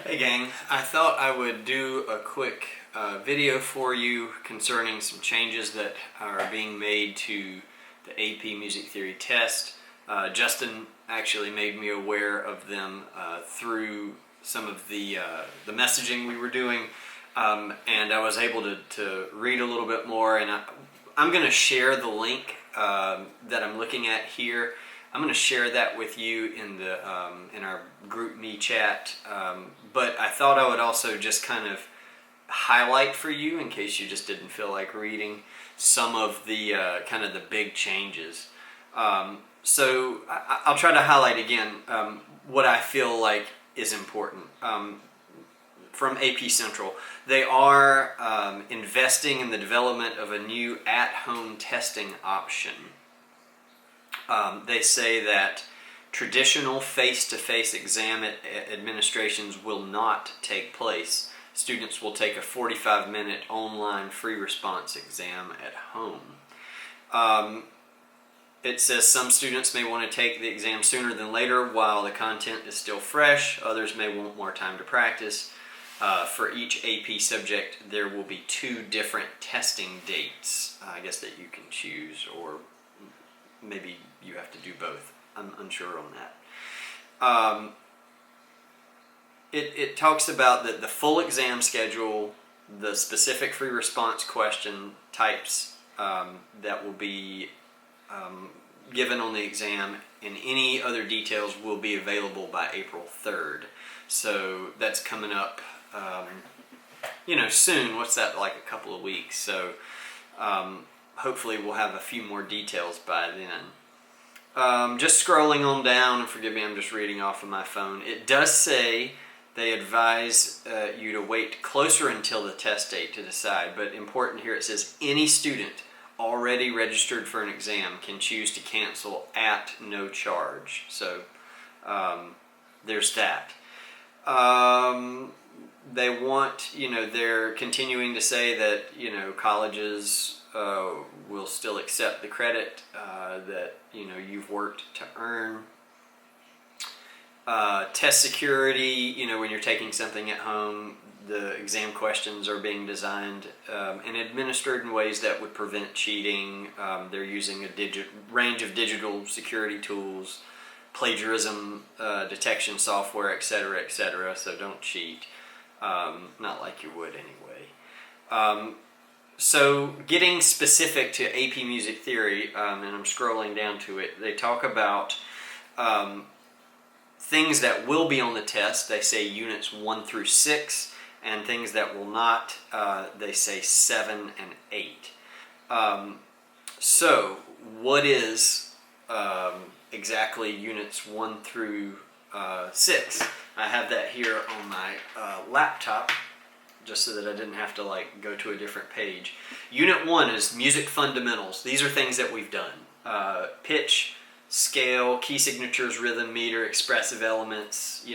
Hey gang, I thought I would do a quick video for you concerning some changes that are being made to the AP Music Theory test. Justin actually made me aware of them through some of the messaging we were doing, and I was able to read a little bit more, and I'm going to share the link that I'm looking at here. I'm going to share that with you in the in our GroupMe chat, but I thought I would also just kind of highlight for you, in case you just didn't feel like reading, some of the kind of the big changes. So I'll try to highlight again what I feel like is important. From AP Central, they are investing in the development of a new at-home testing option. They say that traditional face-to-face exam administrations will not take place. Students will take a 45-minute online free response exam at home. It says some students may want to take the exam sooner than later while the content is still fresh. Others may want more time to practice. For each AP subject, there will be 2 different testing dates, I guess, that you can choose, or maybe you have to do both. I'm unsure on that. It talks about the full exam schedule, the specific free response question types that will be given on the exam, and any other details will be available by April 3rd. So that's coming up, soon. What's that, like a couple of weeks? So hopefully we'll have a few more details by then. Just scrolling on down, and forgive me, I'm just reading off of my phone. It does say they advise you to wait closer until the test date to decide, but important here, it says any student already registered for an exam can choose to cancel at no charge. So there's that. They want, they're continuing to say that, colleges will still accept the credit that, you've worked to earn. Test security, when you're taking something at home, the exam questions are being designed and administered in ways that would prevent cheating. They're using a range of digital security tools, plagiarism detection software, etc., so don't cheat. Not like you would anyway. So getting specific to AP Music Theory, and I'm scrolling down to it, they talk about things that will be on the test. They say units 1 through 6, and things that will not, they say 7 and 8. So what is exactly units 1 through 6? I have that here on my laptop, just so that I didn't have to go to a different page. Unit 1 is music fundamentals. These are things that we've done. Pitch, scale, key signatures, rhythm, meter, expressive elements,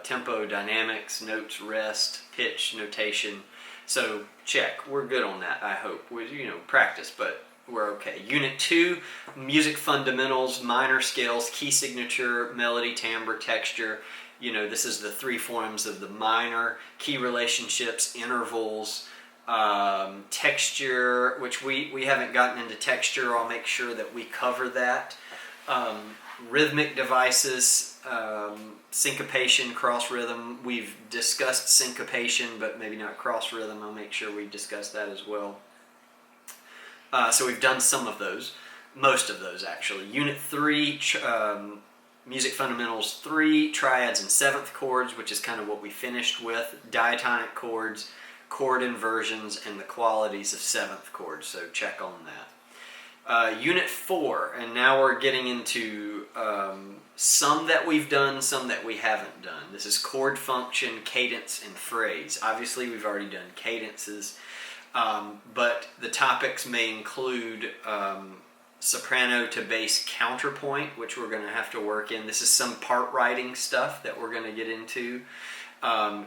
tempo, dynamics, notes, rest, pitch, notation. So check, we're good on that, I hope. We practice, but we're okay. Unit 2, music fundamentals, minor scales, key signature, melody, timbre, texture. This is the 3 forms of the minor, key relationships, intervals, texture, which we haven't gotten into texture. I'll make sure that we cover that. Rhythmic devices, syncopation, cross rhythm. We've discussed syncopation, but maybe not cross rhythm. I'll make sure we discuss that as well. So we've done some of those, most of those actually. Unit 3, Music Fundamentals 3, triads and 7th chords, which is kind of what we finished with, diatonic chords, chord inversions, and the qualities of 7th chords, so check on that. Unit 4, and now we're getting into some that we've done, some that we haven't done. This is chord function, cadence, and phrase. Obviously we've already done cadences, but the topics may include soprano to bass counterpoint, which we're going to have to work in. This is some part writing stuff that we're going to get into.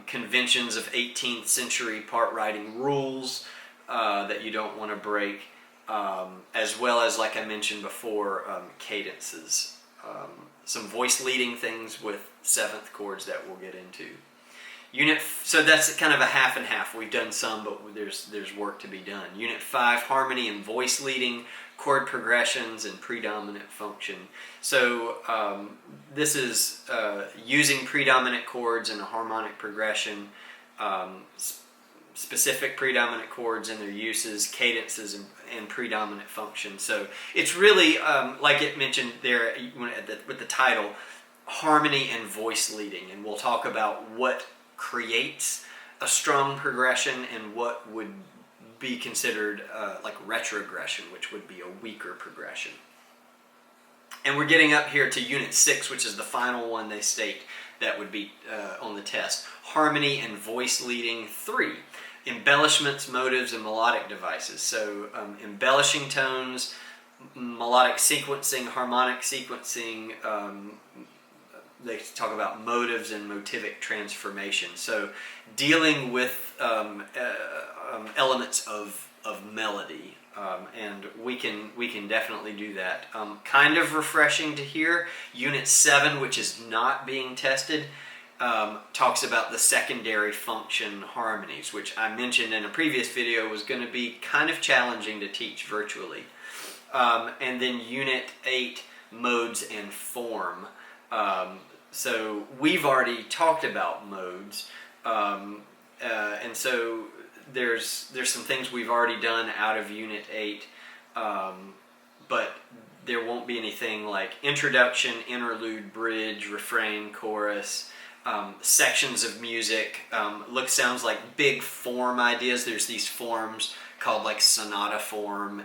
Conventions of 18th century part writing rules that you don't want to break, as well as, like I mentioned before, cadences. Some voice leading things with 7th chords that we'll get into. So that's kind of a half and half. We've done some, but there's work to be done. Unit 5, harmony and voice leading, chord progressions, and predominant function. So this is using predominant chords and a harmonic progression, specific predominant chords and their uses, cadences, and predominant function. So it's really, like it mentioned there with the title, harmony and voice leading. And we'll talk about what creates a strong progression and what would be considered like retrogression, which would be a weaker progression. And we're getting up here to Unit 6, which is the final one they state that would be on the test. Harmony and voice leading 3. Embellishments, motives, and melodic devices. So embellishing tones, melodic sequencing, harmonic sequencing. They talk about motives and motivic transformation. So dealing with elements of melody. And we can definitely do that. Kind of refreshing to hear. Unit 7, which is not being tested, talks about the secondary function harmonies, which I mentioned in a previous video was going to be kind of challenging to teach virtually. And then Unit 8, modes and form. So we've already talked about modes, and so there's some things we've already done out of Unit 8, but there won't be anything like introduction, interlude, bridge, refrain, chorus, sections of music. Sounds like big form ideas. There's these forms called like sonata form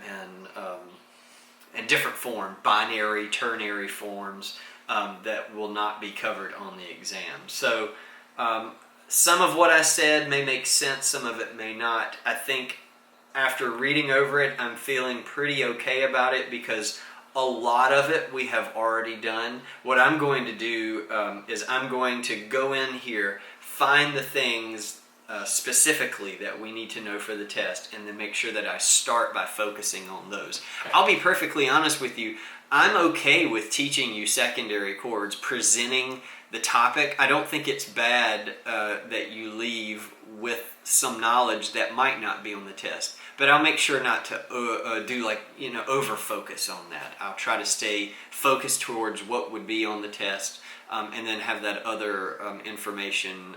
and different form, binary, ternary forms. That will not be covered on the exam. So some of what I said may make sense, some of it may not. I think after reading over it, I'm feeling pretty okay about it because a lot of it we have already done. What I'm going to do is I'm going to go in here, find the things specifically that we need to know for the test, and then make sure that I start by focusing on those. I'll be perfectly honest with you. I'm okay with teaching you secondary chords, presenting the topic. I don't think it's bad that you leave with some knowledge that might not be on the test. But I'll make sure not to do over focus on that. I'll try to stay focused towards what would be on the test, and then have that other information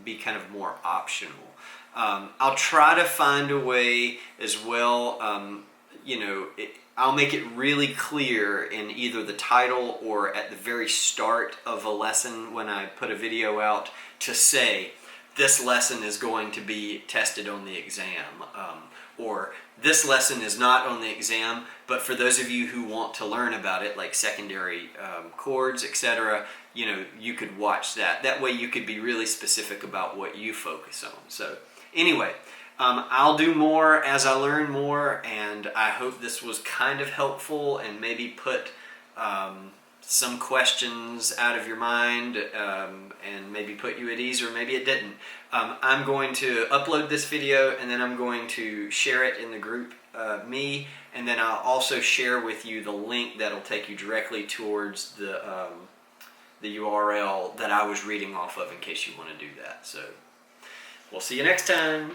be kind of more optional. I'll try to find a way as well. I'll make it really clear in either the title or at the very start of a lesson when I put a video out to say, this lesson is going to be tested on the exam, or this lesson is not on the exam, but for those of you who want to learn about it, like secondary chords, etc., you could watch that. That way you could be really specific about what you focus on. So anyway, I'll do more as I learn more, and I hope this was kind of helpful and maybe put some questions out of your mind and maybe put you at ease, or maybe it didn't. I'm going to upload this video, and then I'm going to share it in the group me, and then I'll also share with you the link that'll take you directly towards the URL that I was reading off of in case you want to do that. So we'll see you next time.